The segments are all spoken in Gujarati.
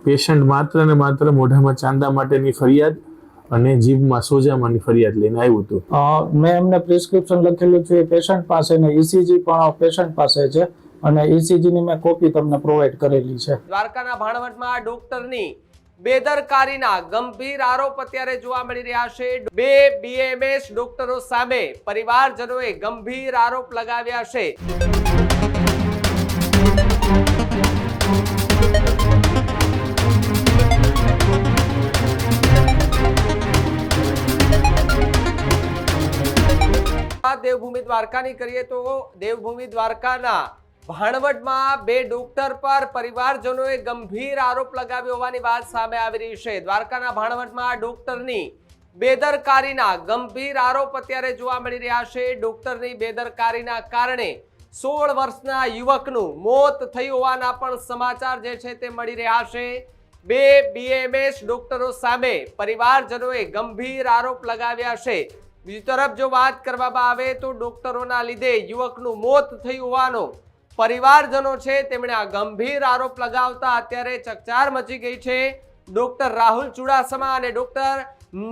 પેશન્ટ માત્ર ને માત્ર મોઢામાં ચાંદા માટેની ફરિયાદ અને જીભમાં સોજામાંની ફરિયાદ લઈને આવ્યું હતું। મેં એમને પ્રિસ્ક્રિપ્શન લખેલું છે પેશન્ટ પાસે ને ECG પણ પેશન્ટ પાસે છે અને ECG ની મેં કોપી તમને પ્રોવાઈડ કરેલી છે। દ્વારકાના ભાણવડમાં ડોક્ટરની બેદરકારીના ગંભીર આરોપ અત્યારે જોવા મળી રહ્યા છે। બે BAMS ડોક્ટરો સામે પરિવારજનોએ ગંભીર આરોપ લગાવ્યા છે। દેવભૂમિ દ્વારકાની કરીએ તો દેવભૂમિ દ્વારકાના ભાણવડમાં બે ડોક્ટર પર પરિવારજનોએ ગંભીર આરોપ લગાવ્યો હોવાની વાત સામે આવી રહી છે। દ્વારકાના ભાણવડમાં ડોક્ટરની બેદરકારીના ગંભીર આરોપ અત્યારે જોવા મળી રહ્યા છે। ડોક્ટરની બેદરકારીના કારણે 16 વર્ષના યુવકનું મોત થયું હોવાના પણ સમાચાર જે છે તે મળી રહ્યા છે। બે BAMS ડોક્ટરો સામે પરિવારજનોએ ગંભીર આરોપ લગાવ્યા છે। બીજી તરફ જો વાત કરવામાં આવે તો ડોક્ટરોના લીધે યુવકનું મોત થયું હોવાનો પરિવારજનો છે તેમણે આ ગંભીર આરોપ લગાવતા અત્યારે ચકચાર મચી ગઈ છે। ડોક્ટર રાહુલ ચુડાસમા અને ડોક્ટર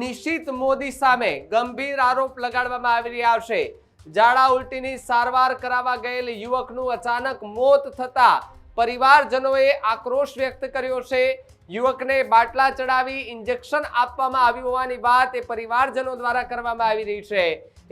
નિશિત મોદી સામે ગંભીર આરોપ લગાડવામાં આવી રહ્યા છે। ઝાડા ઉલટીની સારવાર કરાવવા ગયેલ યુવકનું અચાનક મોત થતા પરિવારજનોએ આક્રોશ વ્યક્ત કર્યો છે। યુવકને બાટલા ચડાવી ઇન્જેક્શન આપવામાં આવ્યું હોવાની વાત એ પરિવારજનો દ્વારા કરવામાં આવી રહી છે।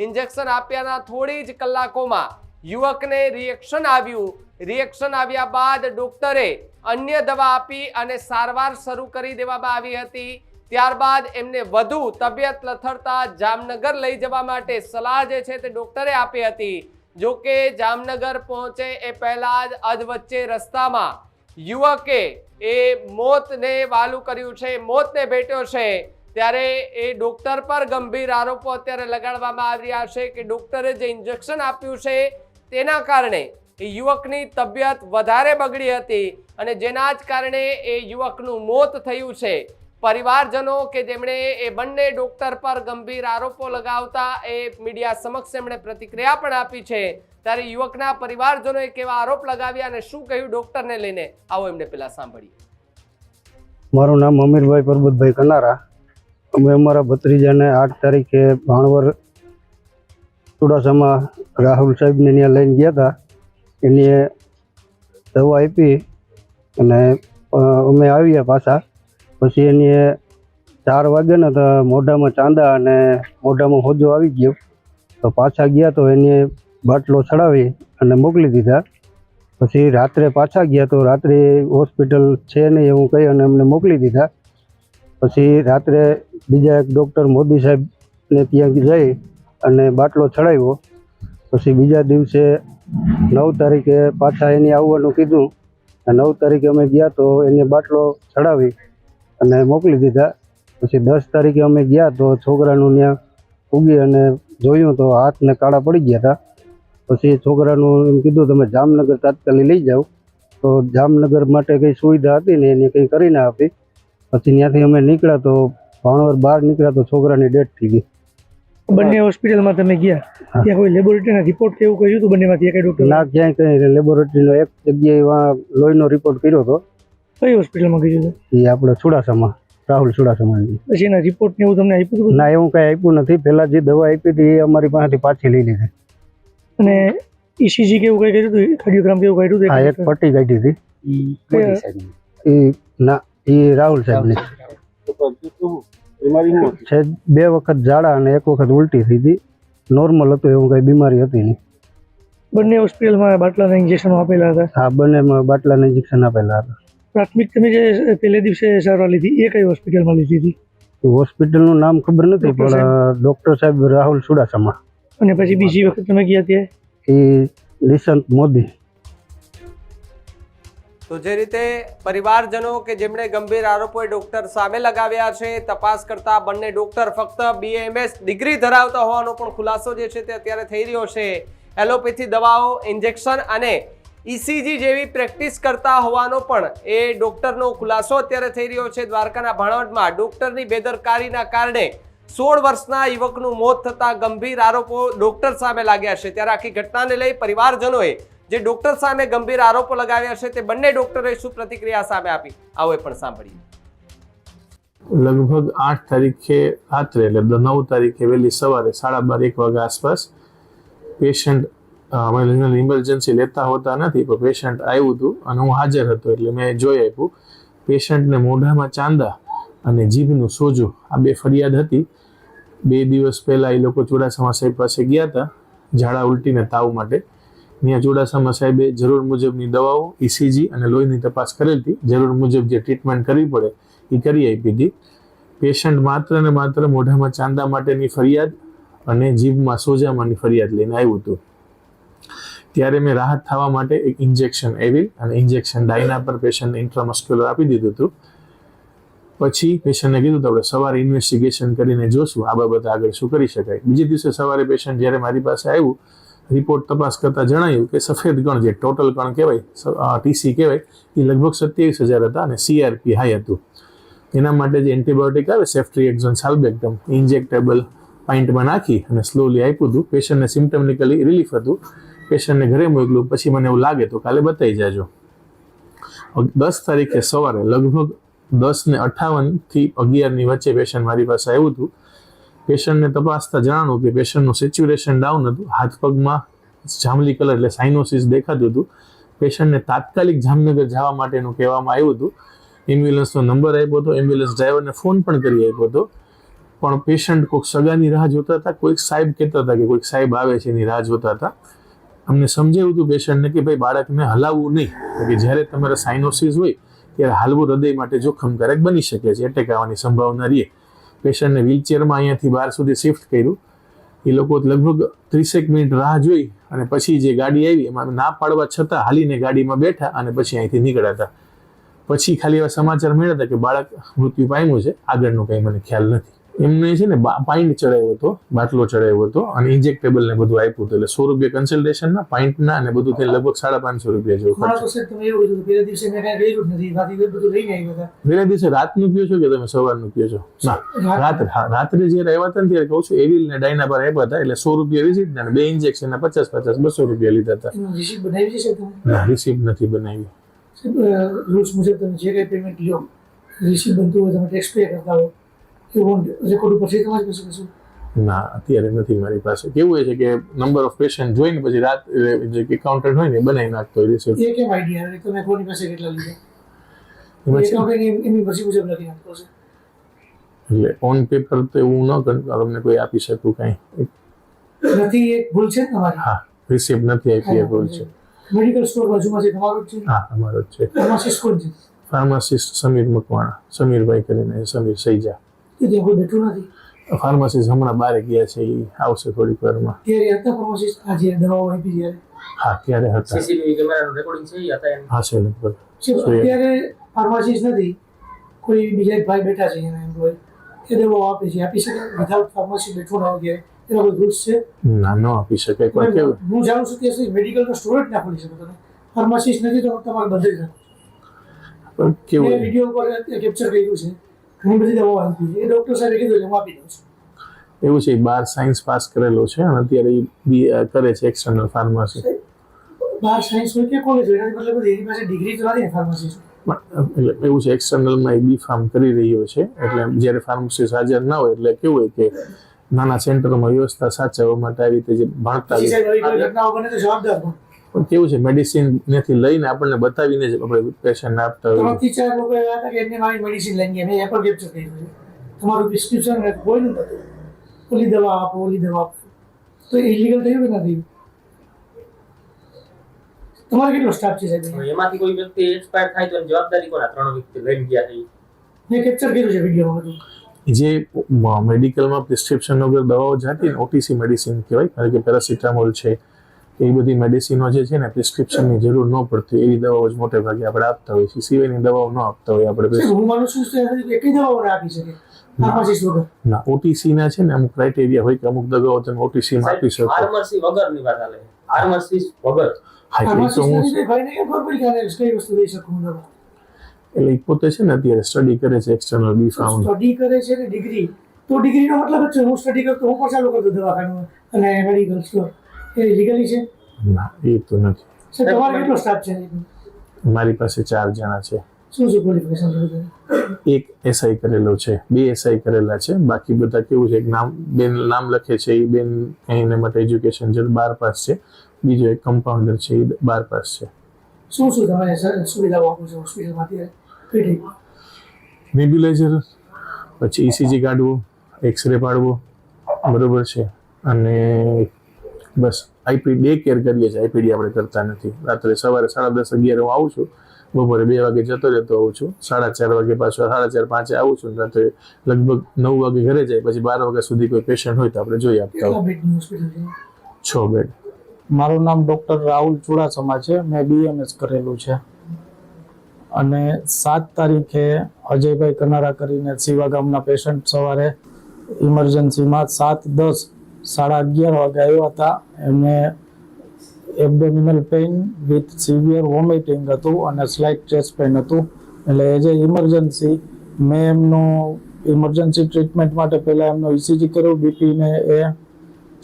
ઇન્જેક્શન આપ્યાના થોડી જ કલાકોમાં યુવકને રિએક્શન આવ્યું। રિએક્શન આવ્યા બાદ ડોક્ટરે અન્ય દવા આપી અને સારવાર શરૂ કરી દેવામાં આવી હતી। ત્યારબાદ એમને વધુ તબિયત લથડતા જામનગર લઈ જવા માટે સલાહ જે છે તે ડોક્ટરે આપી હતી। જો કે જામનગર પહોંચે એ પહેલા જ અધવચ્ચે રસ્તામાં યુવકે એ મોતને વાલું કર્યું છે, મોતને ભેટ્યો છે। ત્યારે એ ડોક્ટર પર ગંભીર આરોપો અત્યારે લગાડવામાં આવી રહ્યા છે કે ડોક્ટરે જે ઇન્જેક્શન આપ્યું છે તેના કારણે એ યુવકની તબિયત વધારે બગડી હતી અને જેના જ કારણે એ યુવકનું મોત થયું છે। પરિવારજનો કે જેમણે એ બંને ડોક્ટર પર ગંભીર આરોપો લગાવતા એ મીડિયા સમક્ષ એમણે પ્રતિક્રિયા પણ આપી છે। ત્યારે યુવકના પરિવારજનોએ કેવા આરોપ લગાવ્યા અને શું કહ્યું ડોક્ટરને લઈને આવો એમને પેલા સાંભળીએ। મારું નામ અમીરભાઈ પરબતભાઈ કનારા। અમે અમારા ભત્રીજાને 8 તારીખે ભાણવડ ચુડાસમા રાહુલ સાહેબને ત્યાં લઈને ગયા હતા। એને દવા આપી અને અમે આવ્યા પાછા। પછી એને 4 વાગે ને તો મોઢામાં ચાંદા અને મોઢામાં હોજો આવી ગયો તો પાછા ગયા તો એને બાટલો ચડાવી અને મોકલી દીધા। પછી રાત્રે પાછા ગયા તો રાત્રે હોસ્પિટલ છે નહીં એવું કહી અને અમને મોકલી દીધા। પછી રાત્રે બીજા એક ડૉક્ટર મોદી સાહેબને ત્યાં જઈ અને બાટલો ચડાવ્યો। પછી બીજા દિવસે 9 તારીખે પાછા એને આવવાનું કીધું। 9 તારીખે અમે ગયા તો એને બાટલો ચડાવી અને મોકલી દીધા। પછી 10 તારીખે અમે ગયા તો છોકરાનું ત્યાં ઉગી અને જોયું તો હાથને કાળા પડી ગયા હતા। પછી છોકરાનું એમ કીધું તમે જામનગર તાત્કાલિક લઈ જાઓ તો જામનગર માટે કંઈ સુવિધા હતી ને એને કંઈ કરી ના આપી। પછી ત્યાંથી અમે નીકળ્યા તો ભાણવડ બહાર નીકળ્યા તો છોકરાની ડેથ થઈ ગઈ। બંને હોસ્પિટલમાં તમે ગયા ત્યાં કોઈ લેબોરેટરીના રિપોર્ટ કે એવું કહ્યું હતું બંનેમાંથી કઈ ડોક્ટર? ના, ક્યાંય કંઈ લેબોરેટરીનો એક જગ્યાએ લોહીનો રિપોર્ટ કર્યો હતો। કઈ હોસ્પિટલમાં કર્યું હતું? એ આપણે ચુડાસમા રાહુલ ચુડાસમાની। પછી એના રિપોર્ટ ને એવું તમને આપ્યું હતું? ના, એવું કંઈ આપ્યું નથી। પહેલાં જે દવા આપી હતી એ અમારી પાસેથી પાછી લઈ લીધી। અને ECG કેવું કઈ કર્યું હતું? કાર્ડિયોગ્રામ કેવું કાઢ્યું હતું? હા, એક પટ્ટી કાઢી હતી એ ના એ રાહુલ સાહેબની છે। 2 વખત ઝાડા અને 1 વખત ઉલટી થઈ હતી। નોર્મલ હતું, એવું કંઈ બીમારી હતી નહીં। બંને હોસ્પિટલમાં બાટલાના ઇન્જેક્શનો આપેલા હતા? હા, બંનેમાં બાટલાના ઇન્જેક્શન આપેલા હતા। પ્રાથમિક તમે જે પહેલે દિવસે સારવાર લીધી એ કઈ હોસ્પિટલમાં લીધી હતી? હોસ્પિટલનું નામ ખબર નથી પણ ડૉક્ટર સાહેબ રાહુલ ચુડાસમા। અને પછી બીજી વખત તમે ગયા ત્યાં? એ નિશંત મોદી। તો જે રીતે પરિવારજનો કે જેમણે ગંભીર આરોપો ડોક્ટર સામે લગાવ્યા છે, તપાસ કરતા બંને ડોક્ટર ફક્ત BAMS ડિગ્રી ધરાવતા હોવાનો પણ ખુલાસો જે છે તે અત્યારે થઈ રહ્યો છે। એલોપેથી દવાઓ, ઇન્જેક્શન અને ECG જેવી પ્રેક્ટિસ કરતા હોવાનો પણ એ ડોક્ટરનો ખુલાસો અત્યારે થઈ રહ્યો છે। દ્વારકાના ભાણવડમાં ડોક્ટરની બેદરકારીના કારણે 16 વર્ષના યુવકનું મોત થતા ગંભીર આરોપો ડોક્ટર સામે લાગ્યા છે। ત્યારે આખી ઘટનાને લઈ પરિવારજનોએ જે ડોક્ટર સામે ગંભીર આરોપો લગાવ્યા છે તે બંને ડોક્ટરોએ શું પ્રતિક્રિયા સામે આપી આવો એ પણ સાંભળીએ. લગભગ 8 તારીખે રાત્રે એટલે 9 તારીખે વહેલી સવારે 12:30-1 વાગ્યા આસપાસ પેશન્ટ ઇમરજન્સી લેતા હોતા નથી પણ પેશન્ટ આવ્યું હતું અને હું હાજર હતો એટલે મેં જોઈ આપ્યું. પેશન્ટને મોઢામાં ચાંદા અને જીભનું સોજો આ બે ફરિયાદ હતી. 2 દિવસ પહેલા એ લોકો ચુડાસમા સાહેબ પાસે ગયા હતા ઝાડા ઉલટી ને તાવ માટે. ત્યાં ચુડાસમા સાહેબે જરૂર મુજબની દવાઓ, ECG અને લોહીની તપાસ કરેલી હતી. જરૂર મુજબ જે ટ્રીટમેન્ટ કરવી પડે એ કરી આપી હતી. પેશન્ટ માત્ર ને માત્ર મોઢામાં ચાંદા માટેની ફરિયાદ અને જીભમાં સોજામાંની ફરિયાદ લઈને આવ્યું હતું. ત્યારે મેં રાહત થવા માટે એક ઇન્જેક્શન એવિલ અને ઇન્જેક્શન ડાયના પર પેશન્ટને ઇન્ટ્રામસ્ક્યુલર આપી દીધું હતું. પછી પેશન્ટને કીધું આપણે સવારે ઇન્વેસ્ટિગેશન કરીને જોશું આ બાબતે આગળ શું કરી શકાય. બીજે દિવસે સવારે પેશન્ટ જ્યારે મારી પાસે આવ્યું રિપોર્ટ તપાસ કરતાં જણાયું કે સફેદ કણ જે ટોટલ કણ કહેવાય TC કહેવાય એ લગભગ 27,000 હતા અને CRP હાઈ હતું. એના માટે જે એન્ટીબાયોટિક આવે સેફ્ટ્રીએક્ઝોન સાલ્બેક્ટમ ઇન્જેક્ટેબલ પાઇન્ટમાં નાખી અને સ્લોલી આપ્યું હતું. પેશન્ટને સિમ્ટમિકલી રિલીફ હતું. પેશન્ટને ઘરે મોકલું. પછી મને એવું લાગે તો કાલે બતાવી જાજો. 10 તારીખે સવારે લગભગ 10:58 થી 11ની વચ્ચે પેશન્ટ મારી પાસે આવ્યું હતું. પેશન્ટને તપાસતા જાણ્યું કે પેશન્ટનું સેચ્યુરેશન ડાઉન હતું. હાથ પગમાં જાંબલી કલર એટલે સાઇનોસિસ દેખાતું હતું. પેશન્ટને તાત્કાલિક જામનગર જવા માટેનું કહેવામાં આવ્યું હતું. એમ્બ્યુલન્સનો નંબર આપ્યો હતો. એમ્બ્યુલન્સ ડ્રાઈવરને ફોન પણ કરી આપ્યો હતો. પણ પેશન્ટ કોઈક સગાની રાહ જોતા હતા. કોઈક સાહેબ કહેતા હતા કે કોઈક સાહેબ આવે છે એની રાહ જોતા હતા. અમને સમજાવ્યું હતું પેશન્ટને કે ભાઈ બાળકને હલાવવું નહીં, કે જ્યારે તમારે સાઇનોસિસ હોય ત્યારે હાલવું હૃદય માટે જોખમકારક બની શકે છે, એટેક આવવાની સંભાવના રહે. પેશન્ટને વ્હીલચેરમાં અહીંયાથી બહાર સુધી શિફ્ટ કર્યું. એ લોકો લગભગ 30 મિનિટ રાહ જોઈ અને પછી જે ગાડી આવી એમાં ના પાડવા છતાં હાલીને ગાડીમાં બેઠા અને પછી અહીંથી નીકળ્યા હતા. પછી ખાલી એવા સમાચાર મળ્યા હતા કે બાળક મૃત્યુ પામ્યું છે. આગળનું કંઈ મને ખ્યાલ નથી. એમને છે ને પાઇન્ટ ચડાવ્યો હતો, બાટલો ચડાવ્યો હતો અને ઇન્જેક્ટેબલ ને બધું આપ્યું હતું. એટલે 100 રૂપિયા કન્સલ્ટેશનના, પાઇન્ટના અને બધું થઈને લગભગ 550 રૂપિયા જેવું ખર્ચ. પહેલા દિવસે રાતનું કયો છો કે તમે સવારનું કયો છો? ના, રાત્રે જયારે આવ્યા હતા ને ત્યારે કહું છું એવિલ ને ડાયના પર આપ્યા હતા. એટલે 100 રૂપિયા વિઝિટ ને 2 ઇન્જેક્શન ના 50-50 200 રૂપિયા લીધા હતા. ના, રિસીપ્ટ નથી બનાવી. રૂલ્સ મુજબ તમે જે કંઈ પેમેન્ટ લ્યો રિસીપ્ટ બનતું હોય તમે ટેક્સ પે કરતા હો એવું રેકોર્ડ ઉપર છે તમારી પાસે કશું? ના, અત્યારે નથી મારી પાસે. કેવું હોય છે કે નંબર ઓફ પેશન્ટ જોઈને પછી રાત જે એકાઉન્ટન્ટ હોય ને બનાવી નાખતો હોય રિસીપ્ટ. એ કેમ આઈડિયા તમે કોની પાસે કેટલા લીધા? એની પછી મુજબ નથી આપતો છે. એટલે ઓન પેપર તો એવું ન તમને કોઈ આપી શકું કાંઈ નથી. એક ભૂલ છે તમારી. હા, રિસીપ્ટ નથી આપી એ ભૂલ છે. મેડિકલ સ્ટોર બાજુમાં છે તમારું જ છે? હા, અમારો જ છે. ફાર્માસિસ્ટ કોણ છે? ફાર્માસિસ્ટ સમીર મકવાણા, સમીરભાઈ કરીને, સમીર સૈજા. ત્યાં કોઈ બેઠું નથી. ફાર્માસિસ્ટ હમણાં બહાર ગયા છે, એ આવશે થોડીક વારમાં. ત્યારે હતા ફાર્માસિસ્ટ આજે દવાઓ આપી જ્યારે? હા, ત્યારે હતા. સીસીટીવી કેમેરાનું રેકોર્ડિંગ છે યા હતા? હા, છે લગભગ. અત્યારે ફાર્માસિસ્ટ નથી, કોઈ બીજા ભાઈ બેઠા છે એના એમ્પ્લોય, એ દવાઓ આપે છે. આપી શકે વિધાઉટ ફાર્માસી બેઠું ના હોય એના કોઈ રૂલ્સ છે? ના, ન આપી શકાય. પણ કેવું હું જાણું છું કે મેડિકલનો સ્ટોર જ ના ખોલી શકો તમે. ફાર્માસિસ્ટ નથી તો તમારે બંધ જ રાખો. પણ કેવું વિડીયો ઉપર કેપ્ચર કર્યું છે. ઘણી બધી દવાઓ આપી છે. એ ડોક્ટર સાહેબે કીધું હું આપી દઉં છું. એવું છે, 12 સાયન્સ પાસ કરેલો છે અને અત્યારે એ કરે છે એક્સટર્નલ ફાર્મસી. 12 સાયન્સ હોય કે કોલેજ હોય એનાથી મતલબ એની પાસે ડિગ્રી તો નથી ને ફાર્મસી. એટલે એવું છે, એક્સટર્નલમાં એ B.Pharm કરી રહ્યો છે. એટલે જ્યારે ફાર્મસિસ્ટ હાજર ના હોય એટલે કેવું હોય કે નાના સેન્ટરોમાં વ્યવસ્થા સાચવવા માટે આવી રીતે જે ભણતા ઘટનાઓ બને તો જવાબદાર પણ કેવું છે મેડિસિન નથી લઈને આપણને બતાવીને જ આપણે પેશન્ટ આપતા હોય. 3-4 લોકો એવા હતા કે એમને મારી મેડિસિન લઈ ગયા, મેં એ પણ કેપ્ચર કર્યું છે. તમારું પ્રિસ્ક્રિપ્શન કોઈનું નતું, ઓલી દવા આપો, ઓલી દવા આપો, તો એ ઇલીગલ થયું કે નથી? તમારે કેટલો સ્ટાફ છે સાહેબ? એમાંથી કોઈ વ્યક્તિ એક્સપાયર થાય તો જવાબદારી કોના? 3 વ્યક્તિ લઈને ગયા છે. મેં કેપ્ચર કર્યું છે વિડીયોમાં બધું. જે મેડિકલમાં પ્રિસ્ક્રિપ્શન વગર દવાઓ જતી ને OTC મેડિસિન કહેવાય, કારણ કે પેરાસિટામોલ છે એ બધી મેડિસિનો જે છે ને પ્રિસ્ક્રિપ્શનની જરૂર ન પડતી એવી દવાઓ જ મોટે ભાગે આપણે આપતા હોઈએ છીએ. સિવાયની દવાઓ ન આપતા હોય આપણે. હું માનું છું કે એકલી દવાઓ આપી શકે ફાર્માસિસ્ટ વગર? ના, OTC ના છે ને અમુક ક્રાઇટેરિયા હોય કે અમુક દવાઓ તમે OTC માં આપી શકો. ફાર્મસી વગરની વાત ચાલે. ફાર્મસી વગર ભાઈને કેમ ખબર પડી કે કઈ વસ્તુ લઈ શકું દવા? એટલે પોતે છે ને અત્યારે સ્ટડી કરે છે એક્સટર્નલ B.Pharm. સ્ટડી કરે છે ને ડિગ્રી, તો ડિગ્રીનો મતલબ જ છે હું સ્ટડી કરતો હું પણ ચાલુ કરતો દવાખાનું અને મેડિકલ સ્ટોર. એ લીગલી છે? ના, એ તો નથી. સર તમારે કેટલો સ્ટાફ છે મારી પાસે 4 જણા છે. શું શું ક્વોલિફિકેશન એક એસઆઈ કરેલો છે, 2 એસઆઈ કરેલા છે, બાકી બધા કેવું છે નામ લખે છે એ બેન એને માટે એજ્યુકેશન છે 12 પાસ છે, બીજો એક કમ્પાઉન્ડર છે એ 12 પાસ છે. શું શું તમે સુવિધાઓ આપો છો હોસ્પિટલમાં અત્યારે? નેબ્યુલાઇઝર, પછી ઇસીજી કાઢવું, એક્સરે પાડવો, બરોબર છે, અને બસ આઈપી ડે કેર કરીએ છીએ. આઈપીડી આપણે કરતા નથી. રાત્રે સવારે 10:30 11 હું આવું છું, બપોરે 2 વાગે જતો આવું છું, 4:30 વાગે પાછો 4:30 5 આવું છું, રાત્રે લગભગ 9 વાગે ઘરે જાય, પછી 12 વાગ્યા સુધી કોઈ પેશન્ટ હોય તો આપણે જોઈ આપતા કેટલા હોય. બેડની હોસ્પિટલ છે? 6 બેડ. મારું નામ ડૉક્ટર રાહુલ ચુડાસમા છે. મેં BMS કરેલું છે. અને 7 તારીખે અજયભાઈ કનારા કરીને સીવા ગામના પેશન્ટ સવારે ઇમરજન્સીમાં 7:10 11:30 વાગે આવ્યા હતા. એમને abdominal pain with severe vomiting હતું અને સ્લાઇટ ચેસ્ટ પેઇન હતું. એટલે એઝ એ ઇમરજન્સી મેં એમનું ઇમરજન્સી ટ્રીટમેન્ટ માટે પહેલાં એમનો ECG કર્યું, બીપીને એ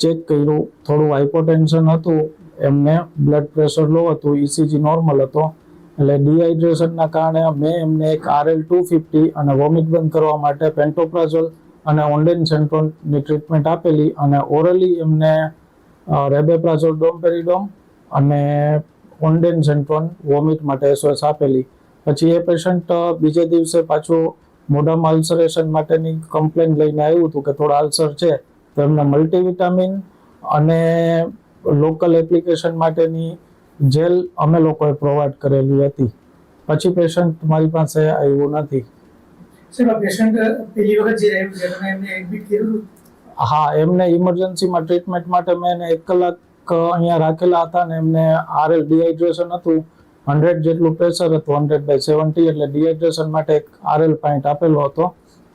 ચેક કર્યું, થોડું હાઇપોટેન્શન હતું, એમને બ્લડ પ્રેશર લો હતું, ECG નોર્મલ હતો. એટલે ડિહાઇડ્રેશનના કારણે મેં એમને એક RL-250 અને વોમિટ બંધ કરવા માટે પેન્ટોપ્રાઝોલ અને ઓન્ડેનસેન્ટ્રોનની ટ્રીટમેન્ટ આપેલી, અને ઓરલી એમને રેબેપ્રાઝોલ ડોમપેરિડોમ અને ઓન્ડેનસેન્ટ્રોન વોમિટ માટે SOS આપેલી. પછી એ પેશન્ટ બીજે દિવસે પાછું મોઢામાં અલ્સરેશન માટેની કમ્પ્લેન લઈને આવ્યું હતું કે થોડા અલ્સર છે, તો એમને મલ્ટીવિટામિન અને લોકલ એપ્લિકેશન માટેની જેલ અમે લોકોએ પ્રોવાઈડ કરેલી હતી. પછી પેશન્ટ મારી પાસે આવ્યું નથી. સાહેબ, પેશન્ટ પહેલી વખત જે રહ્યું છે તમે એમને એડમિટ કર્યું? હા, એમને ઇમરજન્સીમાં ટ્રીટમેન્ટ માટે મેં એને 1 કલાક અહીંયા રાખેલા હતા, અને એમને RL ડિહાઇડ્રેશન હતું, 100 જેટલું પ્રેશર હતું, 100/70, એટલે ડિહાઇડ્રેશન માટે એક RL પાઇન્ટ આપેલો હતો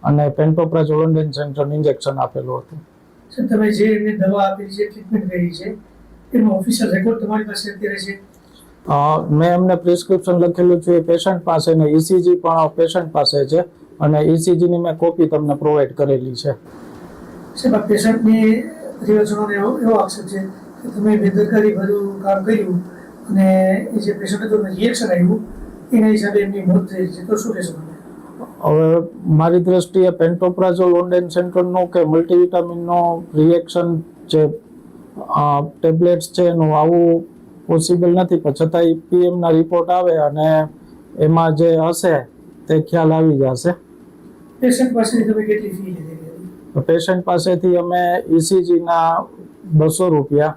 અને પેન્ટોપ્રાઝોલ ઓન્ડેનસેન્ટ્રોન ઇન્જેક્શન આપેલું હતું. સર, તમે જે એમને દવા આપેલી છે, ટ્રીટમેન્ટ કરી છે, એનો ઓફિશિયલ રેકોર્ડ તમારી પાસે અત્યારે છે? મેં એમને પ્રિસ્ક્રિપ્શન લખેલું છે એ પેશન્ટ પાસે, ને ECG પણ પેશન્ટ પાસે છે, અને ECG ની મેં કોપી તમને પ્રોવાઈડ કરેલી છે. સાહેબ, આ પેશન્ટની પરિવારજનોને એવો આક્ષેપ છે કે તમે બેદરકારી ભર્યું કામ કર્યું અને એ જે પેશન્ટ હતું રિએક્શન આવ્યું એના હિસાબે એમની મોત થઈ છે, તો શું કહેશો તમે? હવે મારી દ્રષ્ટિએ પેન્ટોપ્રાઝોલ ઓન્ડેનસેન્ટ્રોનનો કે મલ્ટીવિટામિનનો રિએક્શન જે ટેબ્લેટ્સ છે એનું આવું પોસિબલ નથી, પણ છતાંય PM ના રિપોર્ટ આવે અને એમાં જે હશે તે ખ્યાલ આવી જશે. પેશન્ટ પાસેથી તમે કેટલી ફી લીધી? પેશન્ટ પાસેથી અમે ECGના 200 રૂપિયા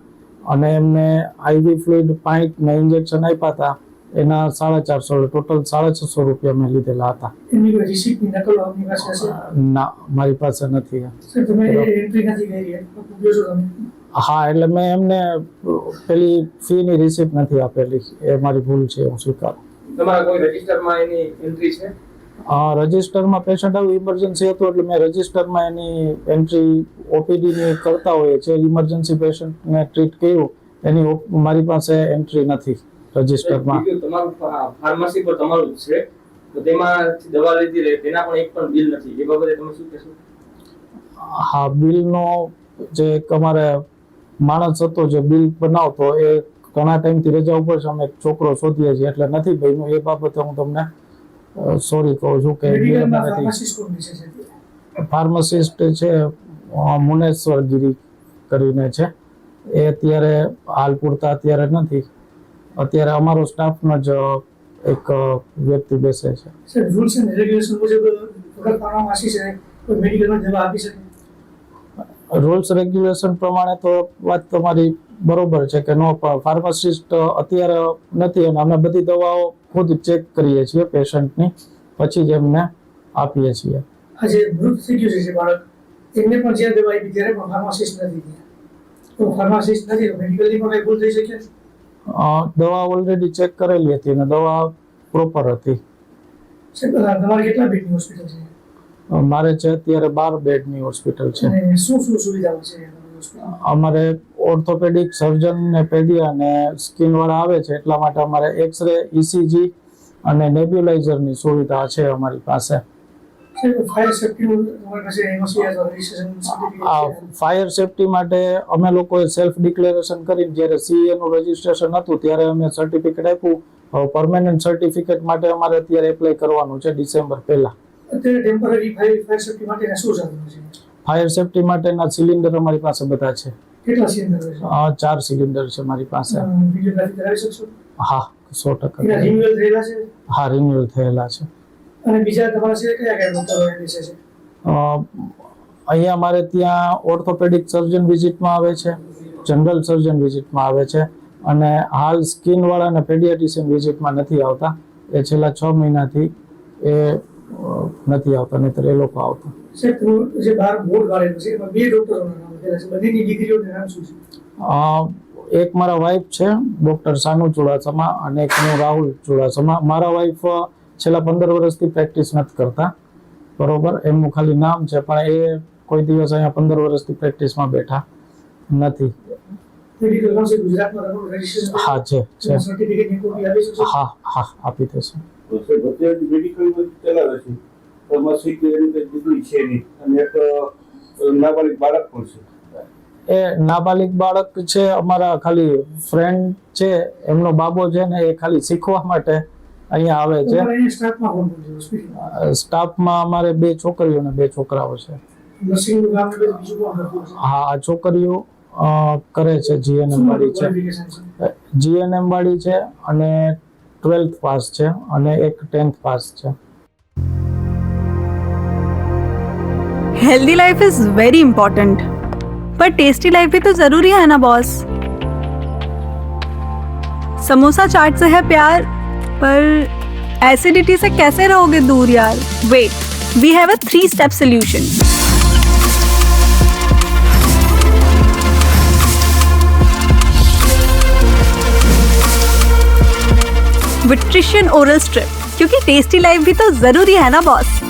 અને એમને IV ફ્લુઇડ પાઇન્ટ ને ઇન્જેક્શન આપ્યા હતા એના 450, ટોટલ 650 રૂપિયા મેં લીધેલા હતા. એમની કોઈ રિસિપ્ટની નકલ આપની પાસે હશે? ના, મારી પાસે નથી. સર, તમે એન્ટ્રી નથી કરી, પૂછો છો તમે? હા, એટલે મેં એમને પેલી ફીની રિસિપ્ટ નથી આપેલી, એ મારી ભૂલ છે, હું સ્વીકારું. તમારા કોઈ રજિસ્ટરમાં એની એન્ટ્રી છે? રજિસ્ટરમાં પેશન્ટ આવું ઇમરજન્સી હતું એટલે મેં રજિસ્ટરમાં એની એન્ટ્રી OPDની કરતા હોઈએ છીએ. ઇમરજન્સી પેશન્ટને ટ્રીટ કર્યું એની મારી પાસે એન્ટ્રી નથી રજિસ્ટરમાં. તમારું ફાર્મસી પર તમારું જ છે, તો તેમાંથી દવા લીધી રહે તેના પણ એક પણ બિલ નથી, એ બાબતે તમે શું કહેશો? હા, બિલનો જે એક અમારે માણસ હતો જે બિલ બનાવતો, એ ઘણા ટાઈમથી રજા ઉપર છે, અમે એક છોકરો શોધીએ છીએ એટલે નથી બન્યું. એ બાબતે હું તમને સોરી કહું છું કે ફાર્માસિસ્ટ છે મુનેશ્વર ગીરી કરીને છે, એ અત્યારે હાલ પૂરતા અત્યારે નથી. અત્યારે અમારો સ્ટાફનો જ એક વ્યક્તિ બેસે છે. સર, રૂલ્સ એન્ડ રેગ્યુલેશન મુજબ વગર ફાર્માસી છે કોઈ મેડિકલમાં દવા આપી શકે? રૂલ્સ રેગ્યુલેશન પ્રમાણે તો વાત તમારી બરોબર છે કે નો, ફાર્માસિસ્ટ અત્યારે નથી અને અમે બધી દવાઓ ખુદ ચેક કરીએ છીએ પેશન્ટની, પછી જ એમને આપીએ છીએ. આજે મૃત થઈ ગયું છે બાળક, એમને પણ જે દવા આપી ત્યારે પણ ફાર્માસિસ્ટ નથી ત્યાં, તો ફાર્માસિસ્ટ નથી તો મેડિકલની પણ કઈ ભૂલ થઈ શકે? દવા ઓલરેડી ચેક કરેલી હતી અને દવા પ્રોપર હતી. તમારે કેટલા બેડની હોસ્પિટલ છે? મારે છે અત્યારે 12 બેડની હોસ્પિટલ છે. અને શું શું સુવિધાઓ છે? અમારે ઓર્થોપેડિક સર્જન ને પેડિયા ને સ્કિન વાળા આવે છે, એટલા માટે અમારે એક્સરે, ECG અને નેબ્યુલાઇઝરની સુવિધા છે અમારી પાસે. સાહેબ ફાયર સેફ્ટીનું તમારી પાસે એનઓસી અથવા રજિસ્ટ્રેશન આ સર્ટિફિકેટ છે? ફાયર સેફટી માટે અમે લોકોએ સેલ્ફ ડિક્લેરેશન કરીને જ્યારે સીએ નું રજીસ્ટ્રેશન હતું ત્યારે અમે સર્ટિફિકેટ આપ્યું. હવે પરમેનન્ટ સર્ટિફિકેટ માટે અમારે અત્યારે એપ્લાય કરવાનું છે ડિસેમ્બર પહેલા. અત્યારે ટેમ્પરરી ફાયર સેફ્ટી માટેના શું સાધનો છે? ફાયર સેફટી માટેના સિલિન્ડર અમારી પાસે બધા છે. કેટલા સિલિન્ડર છે? 4 સિલિન્ડર છે મારી પાસે. વિડીયોગ્રાફી કરાવી શકશો? હા, 100%. એના રિન્યુઅલ થયેલા છે? હા, રિન્યુઅલ થયેલા છે. અને બીજા તમારા છે કયા કયા ડોક્ટરો બેસે છે? અહીંયા અમારે ત્યાં ઓર્થોપેડિક સર્જન વિઝિટમાં આવે છે, જનરલ સર્જન વિઝિટમાં આવે છે, અને હાલ સ્કિન વાળા અને પેડિયાટ્રિશિયન વિઝિટમાં નથી આવતા. એ છેલ્લા 6 મહિનાથી એ નથી આવતા, નહીંતર એ લોકો આવતા. સાહેબ તમે જે બહાર બોર્ડ વાળેલું છે એમાં 2 ડોક્ટરોના નામ લખેલા છે, બંનેની ડિગ્રીઓના નામ શું છે? એક મારા વાઇફ છે ડૉક્ટર સાનુ ચુડાસમા અને એક હું રાહુલ ચુડાસમા. મારા વાઇફ છેલ્લા 15 વર્ષથી પ્રેક્ટિસ નથી કરતા, બરોબર, એમનું ખાલી નામ છે, પણ એ કોઈ દિવસ અહીંયા 15 વર્ષથી પ્રેક્ટિસમાં બેઠા નથી. મેડિકલ કાઉન્સિલ ગુજરાતમાં તમારું રજિસ્ટ્રેશન હા છે. સર્ટિફિકેટની કોપી આપી શકશો? હા, આપી દેશે. તો સાહેબ અત્યારે મેડિકલ ચલાવે છે તો એમાં શીખ એ રીતે ડિગ્રી છે નહીં, અને એક નાબાલિગ બાળક પણ છે. એ નાબાલિગ બાળક છે અમારા ખાલી ફ્રેન્ડ છે, એમનો બાબો છે ને, એ ખાલી શીખવા માટે અહીંયા આવે છે. તમારા અહીંયા સ્ટાફમાં કોણ કોણ છે હોસ્પિટલમાં? સ્ટાફમાં અમારે 2 છોકરીઓ અને 2 છોકરાઓ છે. નર્સિંગનું કામ ને બધું બીજું કોણ કરતું હશે? હા, આ છોકરીઓ કરે છે, જીએનએમ વાળી છે. ક્વોલિફિકેશન છે? જીએનએમ વાળી છે અને 12th પાસ છે અને એક 10th પાસ છે. Healthy life is very important, पर टेस्टी लाइफ भी तो जरूरी है ना बॉस. समोसा चाट से है प्यार, पर एसिडिटी से कैसे रहोगे दूर यार. Wait, we have a 3-step solution. विट्रिशियन ओरल स्ट्रिप, क्योंकि टेस्टी लाइफ भी तो जरूरी है ना बॉस.